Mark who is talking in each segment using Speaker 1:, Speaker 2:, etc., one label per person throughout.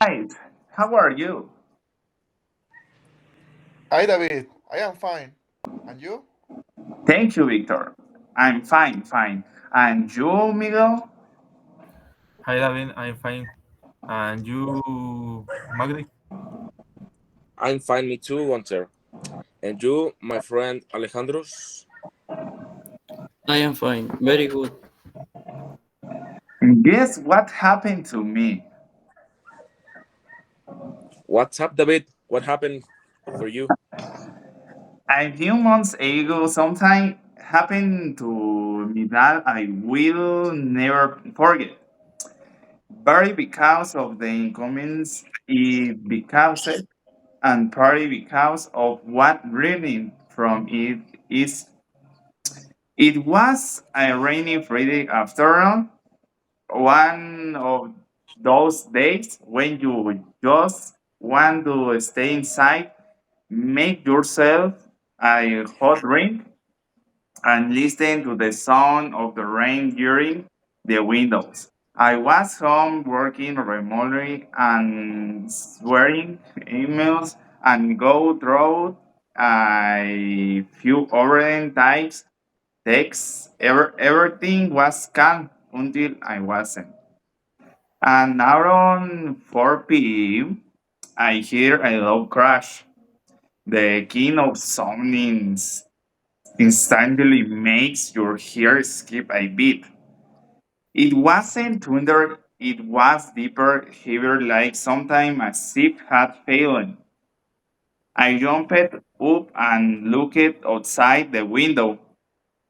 Speaker 1: Hi, how are you?
Speaker 2: Hi, David. I am fine. And you?
Speaker 1: Thank you, Victor. I'm fine. And you, Miguel?
Speaker 3: Hi, David. I'm fine. And you, Magdi?
Speaker 4: I'm fine, me too, Walter. And you, my friend Alejandro's?
Speaker 5: I am fine, very good.
Speaker 1: Guess what happened to me?
Speaker 4: What's up, David? What happened for you?
Speaker 1: A few months ago, something happened to me that I will never forget. Partly because of the inconvenience it because it, and partly because of what reading from it is. It was a rainy Friday afternoon, one of those days when you just want to stay inside, make yourself a hot drink, and listen to the sound of the rain during the windows. I was home working remotely and swearing emails and go through a few overland types texts. Everything was calm until I wasn't. And around 4 p.m., I hear a loud crash. The king of somnings instantly makes your hair skip a beat. It wasn't thunder, it was deeper, heavier, like sometime a ship had failed. I jumped up and looked outside the window.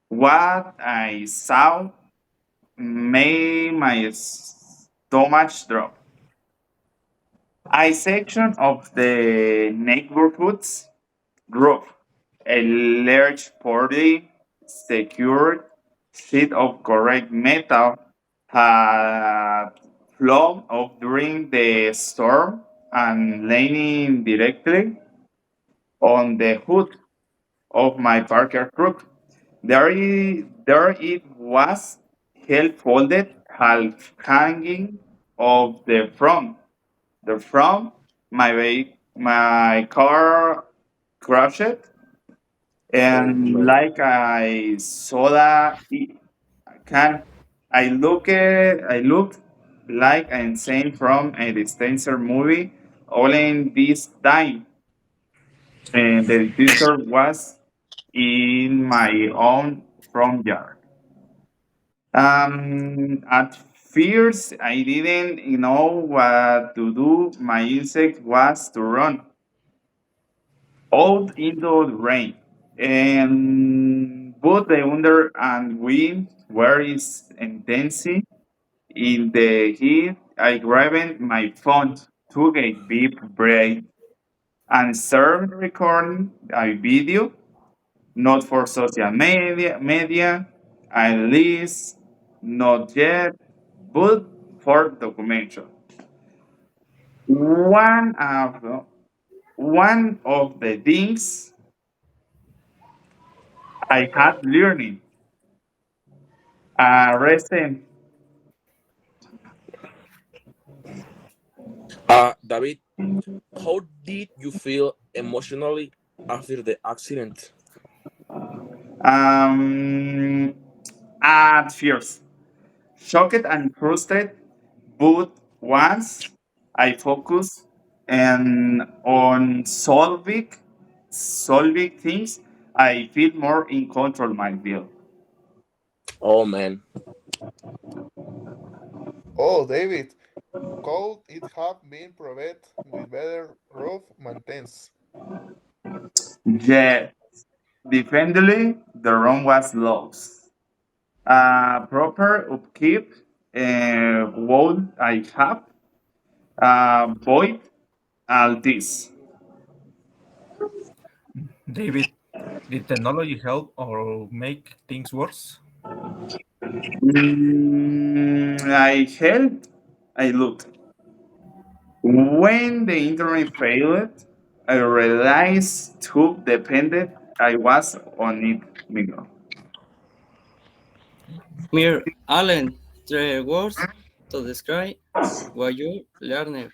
Speaker 1: What I saw made my stomach drop. A section of the neighborhood's roof, a large, poorly secured sheet of correct metal, had flown off during the storm and landing directly on the hood of my Parker truck. There it was, held folded, half hanging of the front. The front, my car crashed,
Speaker 4: Oh,
Speaker 1: and
Speaker 4: man.
Speaker 1: like I soda can, I looked like an insane from a disaster movie. All in this time, and the disaster was in my own front yard. At first, I didn't know what to do. My instinct was to run out into the rain. And both the thunder and wind were intense. In the heat, I grabbed my phone, took a deep breath, and started recording a video, not for social media, at least not yet, but for documentation. One of one of the things I had learning recent.
Speaker 4: David, how did you feel emotionally after the accident?
Speaker 1: Um, at first, shocked and frustrated, but once I focus on solving things, I feel more in control my deal.
Speaker 4: Oh, man.
Speaker 2: Oh, David. Could it have been prevented with better roof maintenance?
Speaker 1: Yet, defendedly, the run was lost. Proper upkeep would I have avoid all this.
Speaker 3: David, did technology help or make things worse?
Speaker 1: I helped. I looked. When the internet failed, I realized how dependent I was on it, Miguel.
Speaker 5: Mir Allen, 3 words to describe what you learned.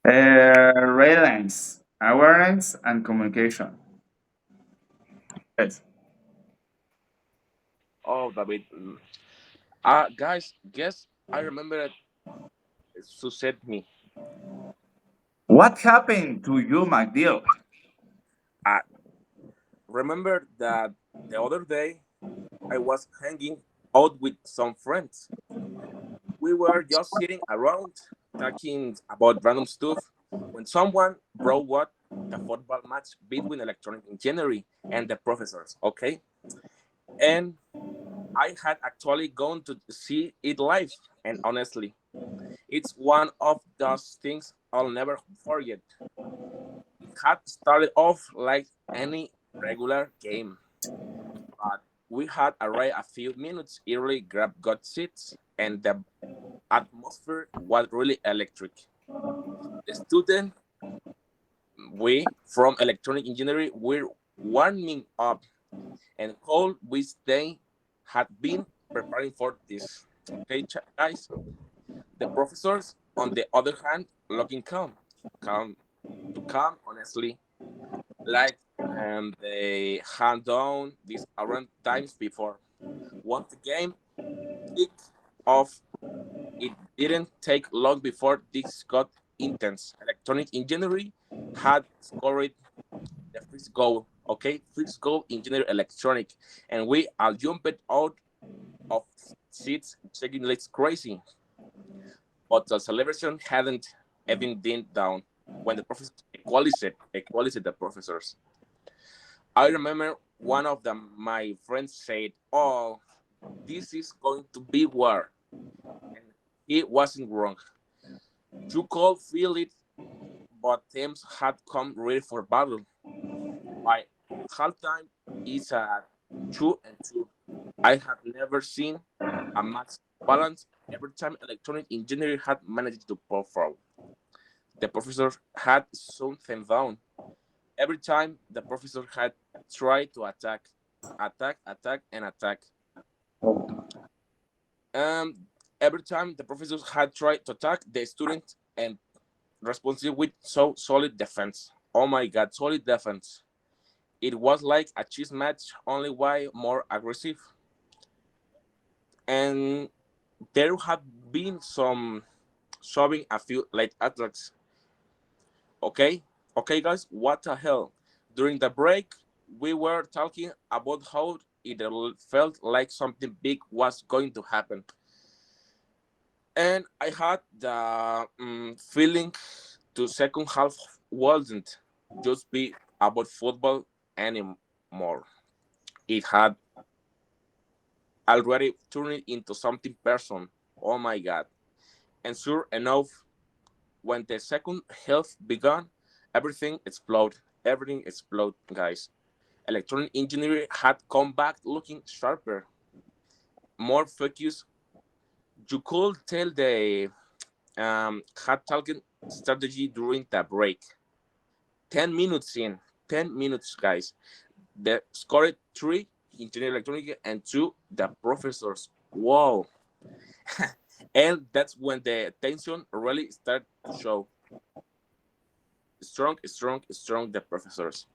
Speaker 1: Relevance, awareness, and communication. Yes.
Speaker 4: Oh, David. Guys, guess I remember it said me.
Speaker 1: What happened to you, Magdiel?
Speaker 4: I remember that the other day I was hanging out with some friends. We were just sitting around talking about random stuff when someone brought what the football match between electronic engineering and the professors. Okay, and I had actually gone to see it live, and honestly, it's one of those things I'll never forget. It had started off like any regular game, but we had arrived a few minutes early, grabbed got seats, and the atmosphere was really electric. The student we from electronic engineering were warming up, and all we they had been preparing for this. Okay, guys. The professors, on the other hand, looking calm to calm, honestly, like they had done this around times before. Once the game kicked off, it didn't take long before this got intense. Electronic engineering had scored the first goal. Okay, first goal engineer electronic, and we all jumped out of seats, checking like crazy. But the celebration hadn't even been down when the professor equalized the professors. I remember one of them, my friends said, "Oh, this is going to be war," and he wasn't wrong. You could feel it, but teams had come ready for battle. By halftime, it's a 2-2. I had never seen a match balance every time electronic engineering had managed to perform. The professor had something down. Every time the professor had tried to attack, and attack. Every time the professor had tried to attack the student and responded with so solid defense. Oh my god, solid defense. It was like a chess match, only way more aggressive. And there have been some shoving a few late attacks. Okay, okay, guys, what the hell? During the break, we were talking about how it felt like something big was going to happen, and I had the feeling the second half wasn't just be about football anymore. It had already turned into something personal. Oh my god! And sure enough, when the second half began, everything exploded. Everything exploded, guys. Electronic engineering had come back looking sharper, more focused. You could tell they had talking strategy during the break. 10 minutes in, 10 minutes, guys. They scored three engineering electronic and two the professors. Wow! And that's when the tension really started to show. Strong. The professors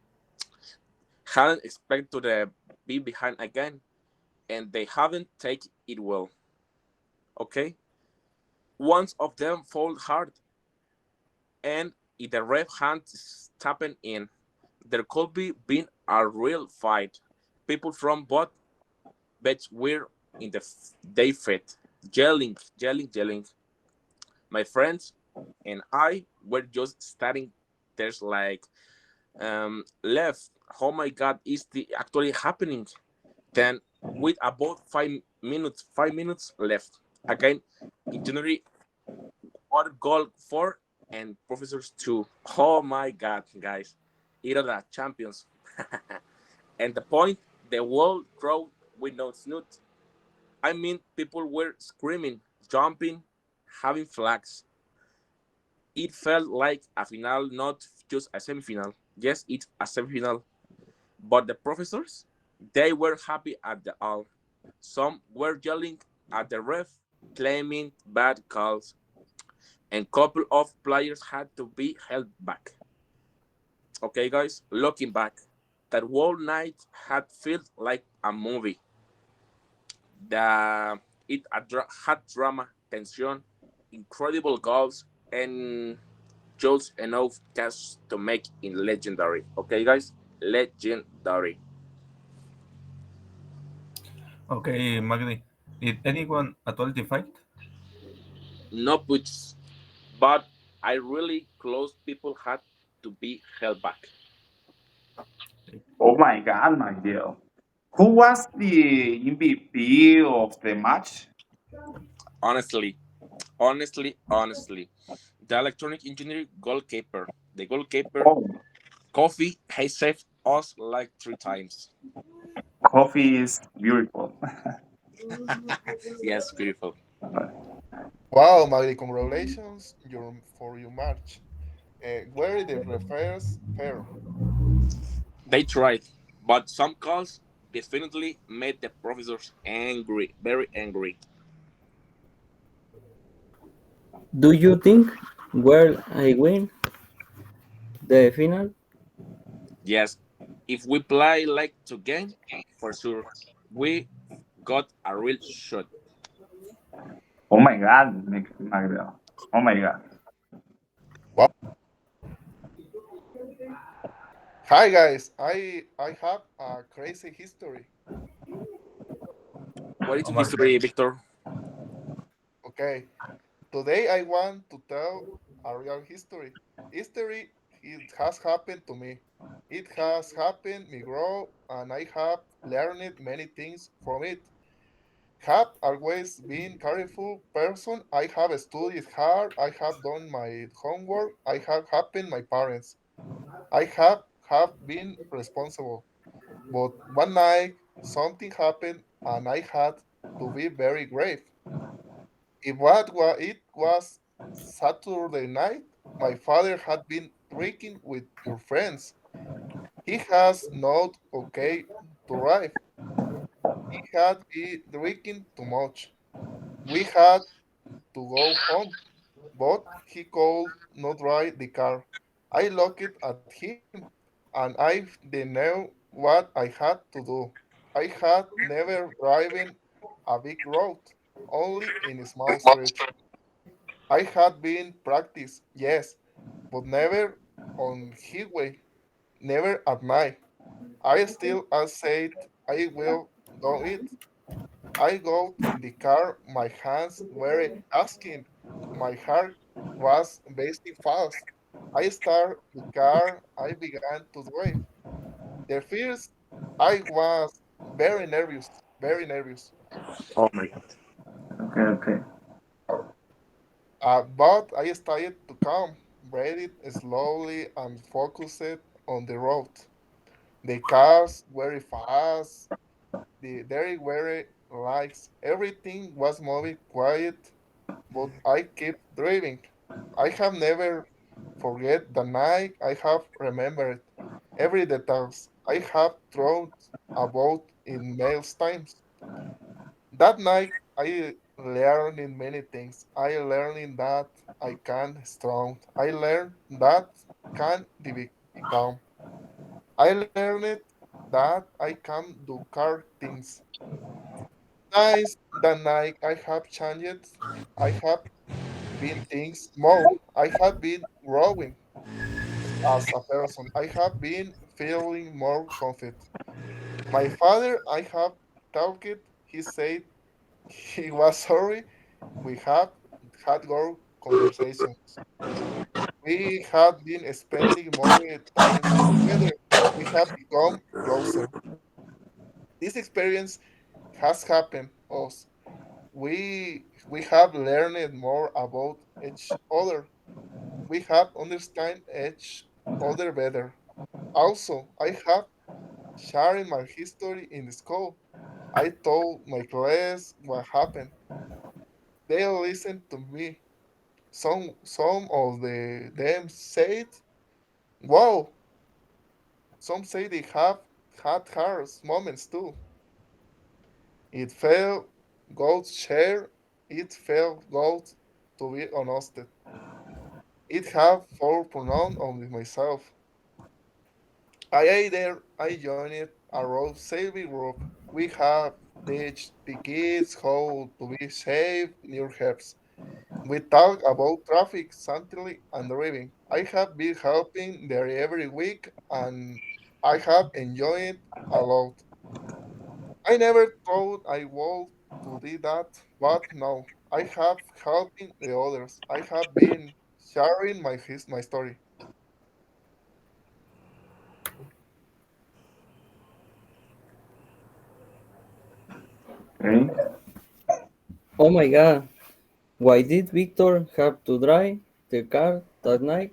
Speaker 4: hadn't expected to be behind again, and they haven't taken it well. Okay, once of them fall hard, and if the ref hand tapping in, there could be been a real fight. People from both beds were in the they fit, yelling. My friends and I were just staring there's like left. Oh my god, is the actually happening? Then with about 5 minutes left. Again, engineering other goal four and professors two. Oh my god, guys. Either the champions. And the point, the whole crowd with no snoot. I mean, people were screaming, jumping, having flags. It felt like a final, not just a semifinal. Yes, it's a semifinal. But the professors, they were happy at the all. Some were yelling at the ref, claiming bad calls. and couple of players had to be held back. Okay, guys, looking back, that whole night had felt like a movie. The had drama, tension, incredible goals, and just enough cash to make it legendary. Okay, guys, legendary.
Speaker 3: Okay, Magdi. Did anyone actually fight?
Speaker 4: No puts, but I really close people had to be held back.
Speaker 1: Oh my God, Magdiel. Who was the MVP of the match?
Speaker 4: Honestly, honestly, the electronic engineer goalkeeper, the goalkeeper,
Speaker 1: Oh,
Speaker 4: Kofi, has saved us like 3 times.
Speaker 1: coffee is beautiful.
Speaker 4: Yes, beautiful.
Speaker 2: Wow, Magdi, congratulations for your match. Where the refers fair?
Speaker 4: They tried, but some calls definitely made the professors angry, very angry.
Speaker 5: Do you think, well, I win the final?
Speaker 4: Yes, if we play like to game, for sure, we got a real shot.
Speaker 1: Oh my God, Magdiel. Oh my God.
Speaker 2: Wow. Hi guys, I have a crazy history.
Speaker 4: What is
Speaker 3: Oh
Speaker 4: your
Speaker 3: my
Speaker 4: history,
Speaker 3: God.
Speaker 4: Victor?
Speaker 2: Okay, today I want to tell a real history. History, it has happened to me. It has happened me grow and I have learned many things from it. Have always been careful person. I have studied hard. I have done my homework. I have helped my parents. I have been responsible. But one night something happened and I had to be very grave. It was Saturday night. My father had been drinking with your friends. He has not okay to drive. He had been drinking too much. We had to go home, but he could not drive the car. I looked at him, and I didn't know what I had to do. I had never driven a big road, only in small streets. I had been practice, yes, but never on highway, never at night. I still I said I will do it. I got in the car, my hands were asking, my heart was beating fast. I started the car, I began to drive. The first, I was very nervous.
Speaker 4: Oh my god.
Speaker 1: Okay, okay.
Speaker 2: But I started to calm, breathed slowly and focused on the road. The cars very fast, there were lights, everything was moving quiet, but I kept driving. I have never forget the night. I have remembered every details. I have thought about in mails times. That night I learned in many things. I learned that I can strong. I learned that can be calm. I learned that I can do car things. Nice that night I have changed. I have been things more. I have been growing as a person. I have been feeling more confident. My father, I have talked. He said he was sorry. We have had our conversations. We have been spending more times together. We have become closer. This experience has happened us. We have learned more about each other. We have understand each other better. Also, I have shared my history in the school. I told my class what happened. They listened to me. Some of them said, "Wow." Some say they have had hard moments too. It felt good share. It felt good to be honest. It have four pronouns only myself. I joined a road safety group. We have teach the kids how to be safe near helps. We talk about traffic, safety, and driving. I have been helping there every week, and I have enjoyed it a lot. I never thought I would to do that, but now I have helping the others. I have been sharing my story.
Speaker 1: Okay.
Speaker 5: Oh my god, why did Victor have to drive the car that night?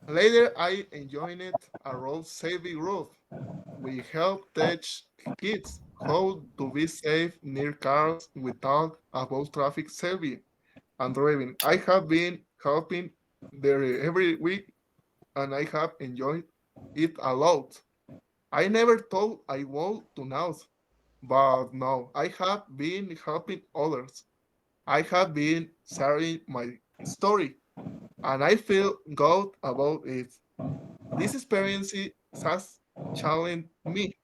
Speaker 2: Later, I joined a road safety group. We help teach kids how to be safe near cars. We talk about traffic safety and driving. I have been helping there every week, and I have enjoyed it a lot. I never thought I would to now, but now I have been helping others. I have been sharing my story, and I feel good about it. This experience has challenged me.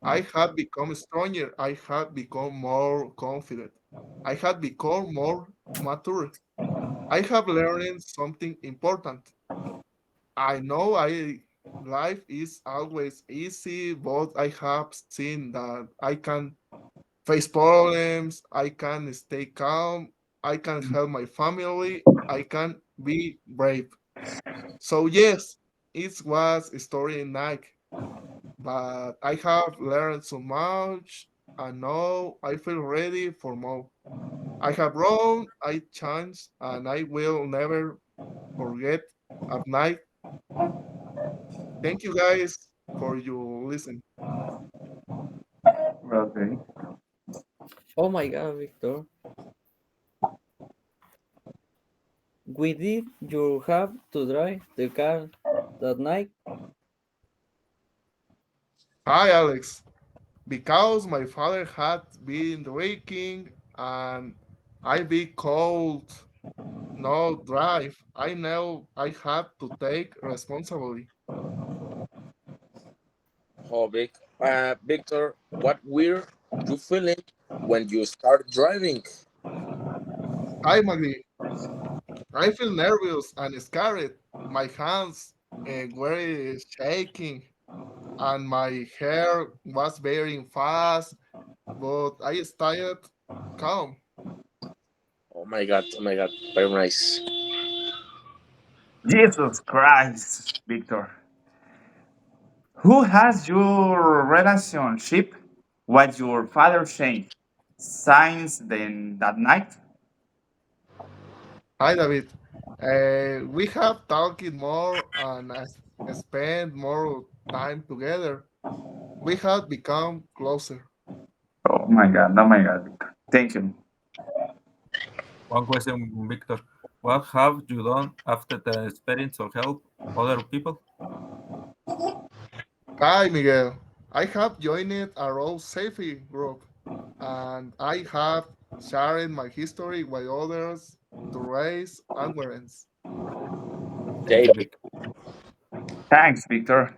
Speaker 2: I have become stronger. I have become more confident. I have become more mature. I have learned something important. I know life is always easy, but I have seen that I can face problems, I can stay calm, I can help my family, I can be brave. So yes, it was a story in Nike, but I have learned so much, and now I feel ready for more. I have grown, I changed, and I will never forget at night. Thank you guys for your listen.
Speaker 1: Okay.
Speaker 5: Oh my god, Victor, why did you have to drive the car that night?
Speaker 2: Hi Alex. Because my father had been drinking and I be cold, no drive. I know I had to take responsibility.
Speaker 4: Oh, Victor, what were you feeling when you start driving?
Speaker 2: Hi Magdiel. I feel nervous and scared. My hands were shaking and my hair was very fast, but I stayed calm.
Speaker 4: Oh my God, very nice.
Speaker 1: Jesus Christ, Victor. Who has your relationship with your father changed since then that night?
Speaker 2: Hi David. We have talked more and spent more time together. We have become closer.
Speaker 1: Oh my God, Victor. Thank you.
Speaker 3: One question, Victor. What have you done after the experience of help other people?
Speaker 2: Hi Miguel. I have joined a road safety group and I have shared my history with others to raise awareness.
Speaker 3: Thank
Speaker 4: Okay,
Speaker 3: you, Vic.
Speaker 1: Thanks, Victor.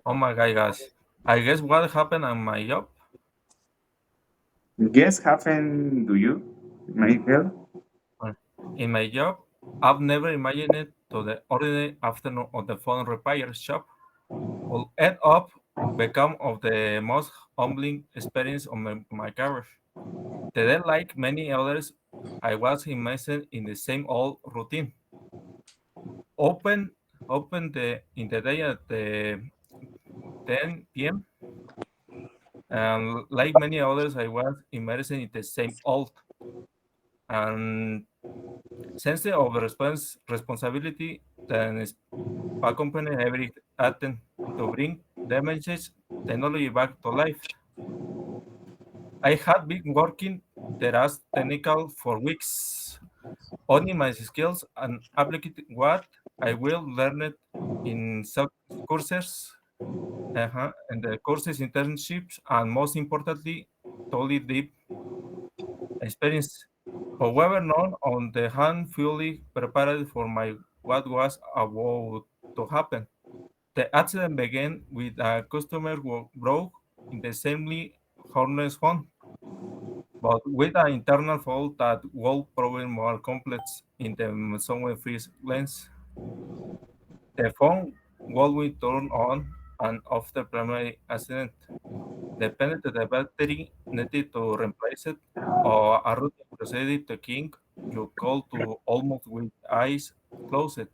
Speaker 3: Oh my God, guys. I guess what happened on my job?
Speaker 1: Guess happen do you, Miguel?
Speaker 3: Well, in my job, I've never imagined it to the ordinary afternoon of the phone repair shop will end up become of the most humbling experience of my career. Today, like many others, I was immersed in the same old routine. Open, open in the day at the 10 p.m. And like many others, I was immersed in the same old and sense of responsibility that is accompany every attempt to bring the message technology back to life. I had been working there as technical for weeks, owning my skills and applying what I will learn it in some courses. And the courses, internships, and most importantly, totally deep experience. However, none on the hand fully prepared for my what was about to happen. The accident began with a customer who broke in the assembly harness phone, but with an internal fault that will prove more complex in the somewhere freeze lens. The phone will be turned on and off the primary accident. Depending on the battery needed to replace it or a routine procedure to king, you call to almost with eyes closed.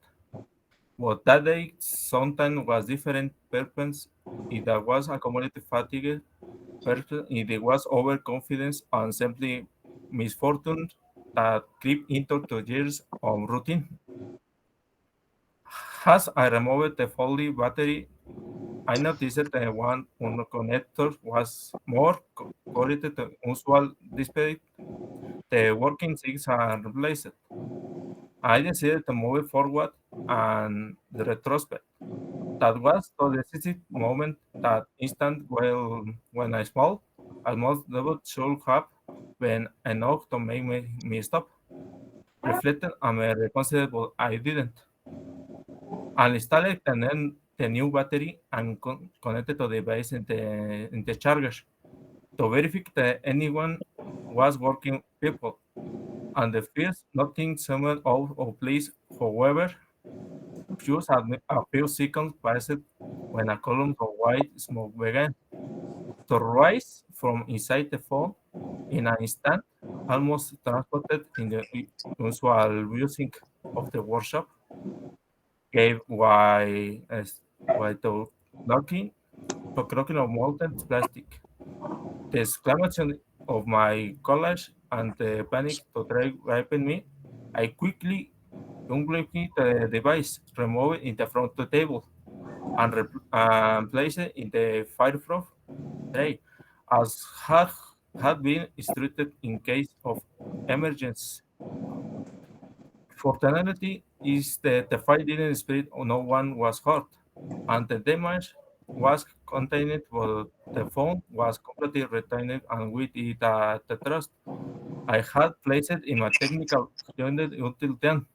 Speaker 3: But that day, sometimes was different purpose. If there was a community fatigue, person, if there was overconfidence and simply misfortune that creep into 2 years of routine. As I removed the faulty battery, I noticed that one connector was more correct than usual despite the working things are replaced. I decided to move it forward and the retrospect. That was the decisive moment, that instant when I small, almost double should have been enough to make me stop, reflecting on my responsible I didn't. I installed the new battery and connected to the device in the charger to verify that anyone was working people. And the first nothing somewhat out of place. However, just a few seconds passed when a column of white smoke began to rise from inside the phone in an instant, almost transported in the usual music of the workshop, gave way to knocking, to cracking of molten plastic. The exclamation of my college and the panic to try gripping me, I quickly unplugged the device, removed it from the table, and placed it in the fireproof tray, as had been instructed in case of emergency. Fortunately, is that the fire didn't spread, no one was hurt, and the damage was contained, but the phone was completely retained and with it the trust I had placed in my technical unit until then.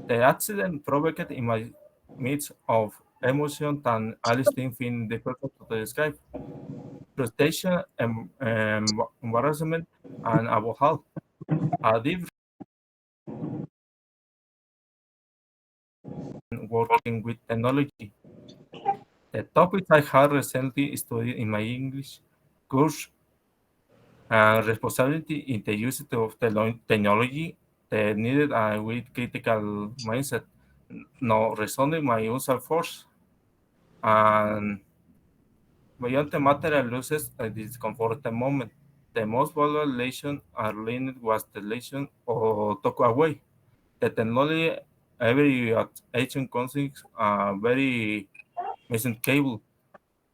Speaker 3: The accident provoked in my midst of emotion and Alistair in difficult to describe. Frustration, embarrassment, and above all, a deep working with technology. The topics I had recently studied in my English course and responsibility in the use of technology that needed a with critical mindset, no resounding my user force and beyond the material losses and discomfort at the moment. The most valuable lesson I learned was the lesson of talk away. The technology every action concepts are very missing cable.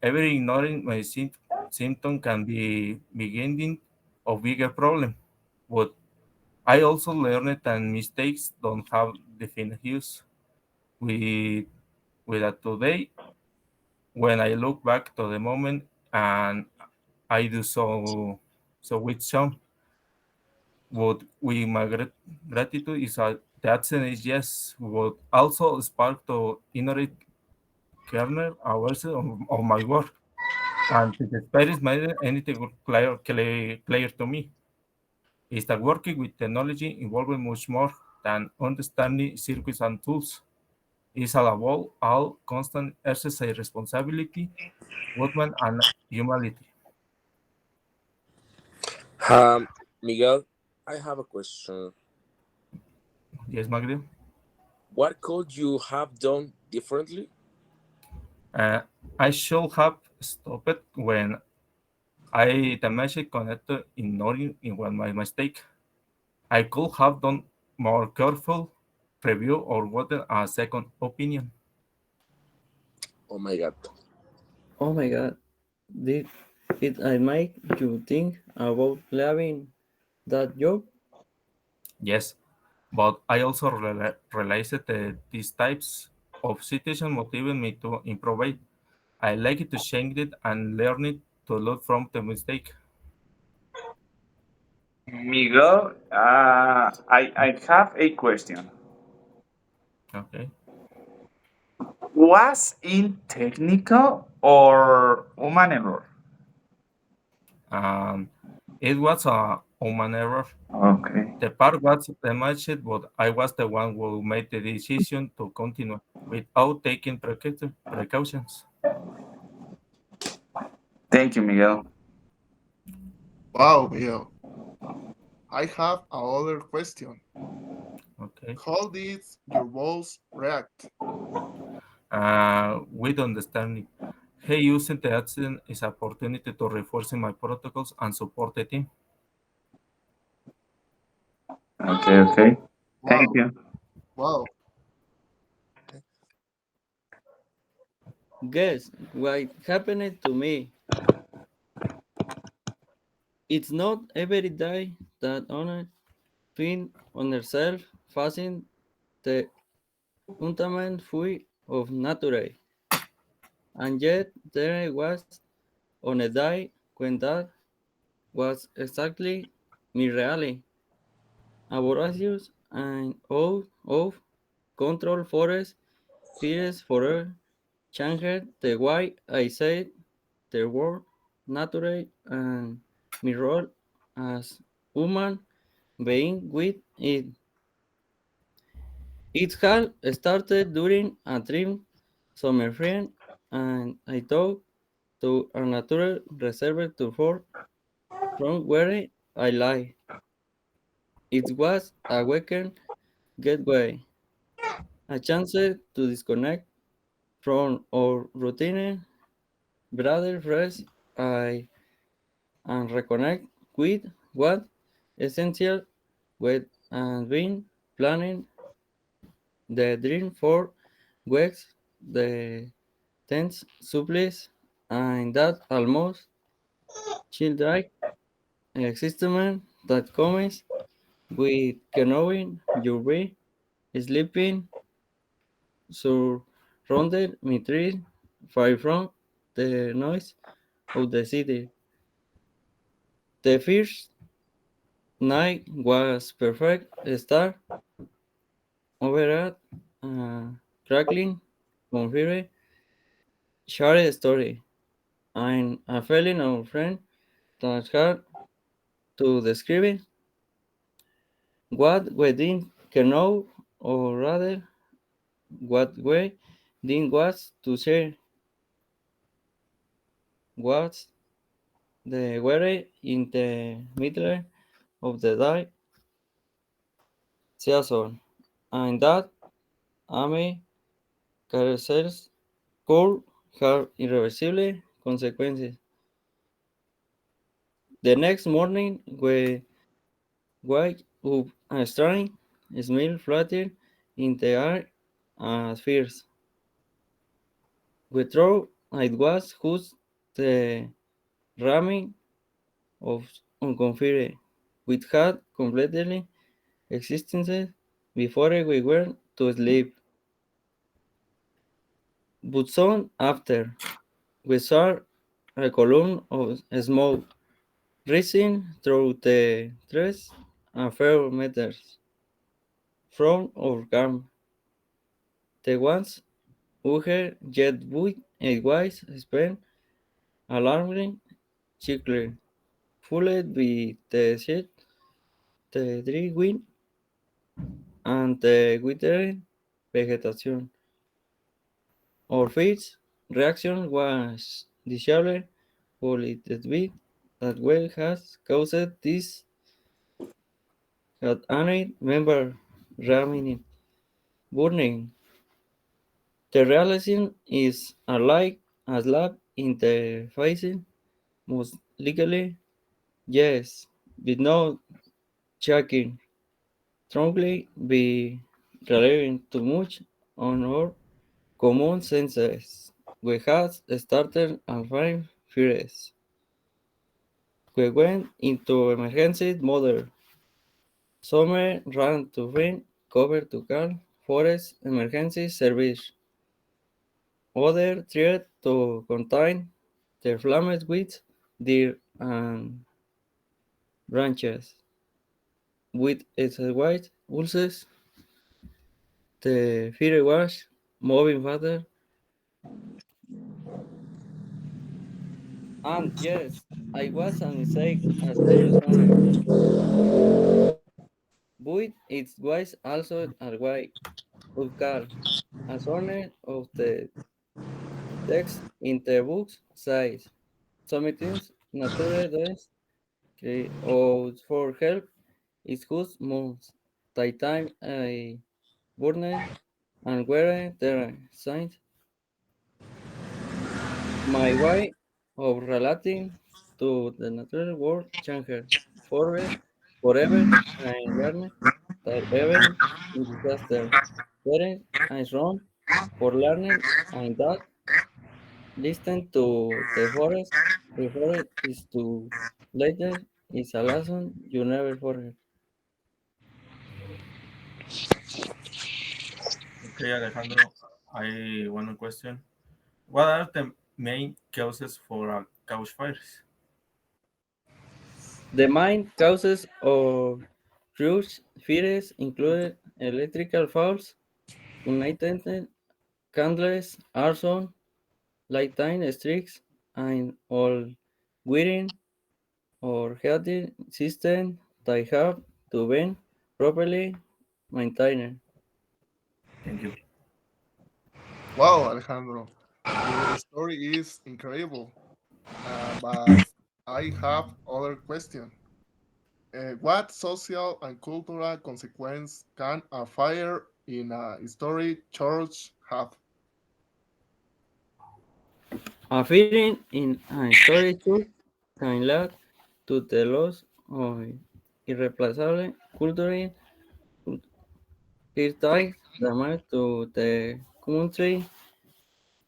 Speaker 3: Every ignoring my symptom can be beginning of bigger problem. But I also learned that mistakes don't have definite use. With with that today, when I look back to the moment and I do so with some, but with my gratitude is the action is yes, but also spark to inner kernel awareness of my work. And the spirit made anything clear to me is that working with technology involves much more than understanding circuits and tools. It's all about all constant exercise responsibility, commitment, and humility.
Speaker 4: Um, Miguel, I have a question.
Speaker 3: Yes, Magdiel.
Speaker 4: What could you have done differently?
Speaker 3: Uh, I should have stopped when I damaged connector ignoring it was my mistake. I could have done more careful review or gotten a second opinion.
Speaker 4: Oh my God.
Speaker 5: Oh my god, did it I make you think about leaving that job?
Speaker 3: Yes, but I also realized that these types of situation motivate me to improve. I like it to change it and learn it to learn from the mistake.
Speaker 1: Miguel, I have a question.
Speaker 3: Okay.
Speaker 1: Was it technical or human error?
Speaker 3: And it was a human error.
Speaker 1: Okay.
Speaker 3: The part was damaged, but I was the one who made the decision to continue without taking precautions.
Speaker 1: Thank you, Miguel.
Speaker 2: Wow, Bill. I have another question.
Speaker 3: Okay.
Speaker 2: How did your boss react?
Speaker 3: With understanding. Hey, using the accident is opportunity to reinforce my protocols and support the team.
Speaker 1: Okay, okay. Thank
Speaker 2: Wow,
Speaker 1: you.
Speaker 2: wow.
Speaker 5: Guess what happened to me? It's not every day that honor twin on herself facing the ultimate full of nature. And yet there I was on a day when that was exactly my reality. A voracious and of control forest fears forever changed the way I said the word nature and my role as human being with it. It had started during a trip summer friend and I talked to a natural reserve to for from where I lie. It was a weekend getaway, a chance to disconnect from our routine, brother fresh I and reconnect with what essential with and been planning the dream for weeks, the tense supplies, and that almost childlike existence that comes with canoeing your way, sleeping surrounded me trees far from the noise of the city. The first night was perfect. Star overhead, crackling, confirmed, shared a story, and a feeling of friend that had to describe what we didn't know, or rather, what we didn't was to share was the weather in the middle of the day season, and that Amy carousels could have irreversible consequences. The next morning, we wake up a strange smell floated in the air at first. We thought it was just the ramming of unconfirmed, which had completely existed before we went to sleep. But soon after, we saw a column of smoke rising through the trees a few meters from our camp. The ones who had yet would otherwise spent alarming chilly, followed by the shade, the dry wind, and the withering vegetation. Our first reaction was disheveled for it be that well has caused this had any member ramming it, burning. The realization is alike a slap in the face, most legally, yes, but no checking. Strongly be relying too much on our common senses. We had started and find furious. We went into emergency mode. Summer ran to find cover to call forest emergency service. Other tried to contain the flames with their branches. With its white pulses, the fire was moving faster. And yes, I was an insect, a serious honor. But it was also a way of car, as honor of the text in the books says. Sometimes nature does or for help is just months. The time I burned and were there signs my way of relating to the natural world changed forever and learned that even in disaster there is room for learning and that listen to the forest before it is too later is a lesson you never forget.
Speaker 3: Okay, Alejandro, I one question. What are the main causes for couch fires?
Speaker 5: The main causes of huge fires include electrical faults, unattended candles, arson, lighting streaks, and all wiring or heating system that have to be properly maintained.
Speaker 3: Thank you.
Speaker 2: Wow, Alejandro, your story is incredible. But I have other question. What social and cultural consequence can a fire in a historic church have?
Speaker 5: A fire in a historic church can lead to the loss of irreplaceable cultural heritage, damage to the country,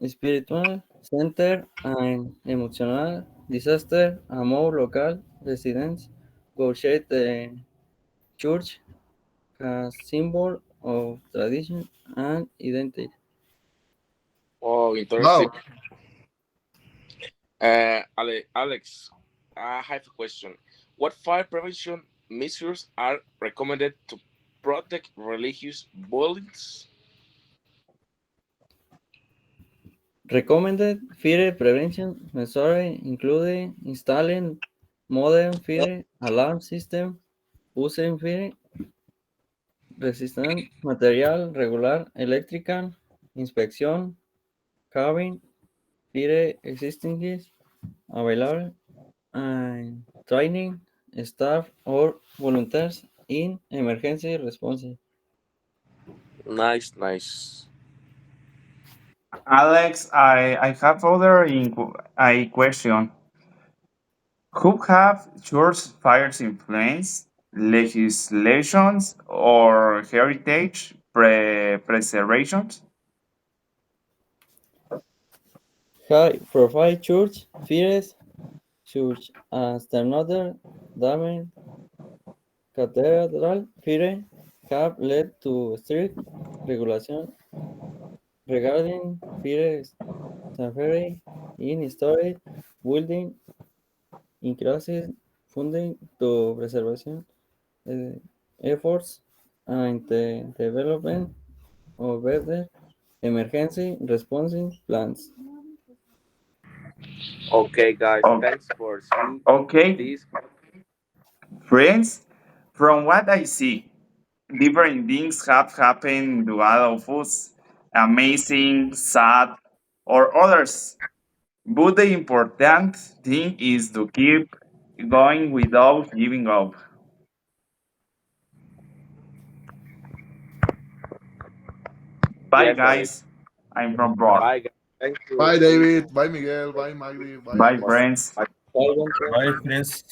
Speaker 5: spiritual center, and emotional disaster among local residents who share the church as symbol of tradition and identity.
Speaker 4: Oh, interesting.
Speaker 2: Wow.
Speaker 4: Alex, I have a question. What fire prevention measures are recommended to protect religious buildings?
Speaker 5: Recommended fire prevention measures include installing modern fire alarm system, using fire resistant material, regular electrical inspection, having fire extinguishers available, and training staff or volunteers in emergency response.
Speaker 4: Nice, nice.
Speaker 1: Alex, I have other I question. Who have church fires influence legislations or heritage preservations?
Speaker 5: High profile church fires such as the Notre Dame Cathedral fire have led to strict regulation regarding fire safety in historic buildings, increasing funding to preservation uh, efforts and the development of better emergency response plans.
Speaker 4: Okay, guys,
Speaker 1: O-
Speaker 4: thanks for seeing
Speaker 1: Okay,
Speaker 4: this.
Speaker 1: friends, from what I see, different things have happened to all of us, amazing, sad, or others. But the important thing is to keep going without giving up. Bye,
Speaker 4: Yes, David.
Speaker 1: guys. I'm from Broad.
Speaker 4: Bye, guys. Thanks to
Speaker 2: Bye,
Speaker 4: see.
Speaker 2: David. Bye, Miguel. Bye, Magdi. Bye,
Speaker 1: Bye,
Speaker 2: Alex.
Speaker 1: friends.
Speaker 4: Bye.
Speaker 5: Bye, Gonzalo.
Speaker 3: Bye, friends.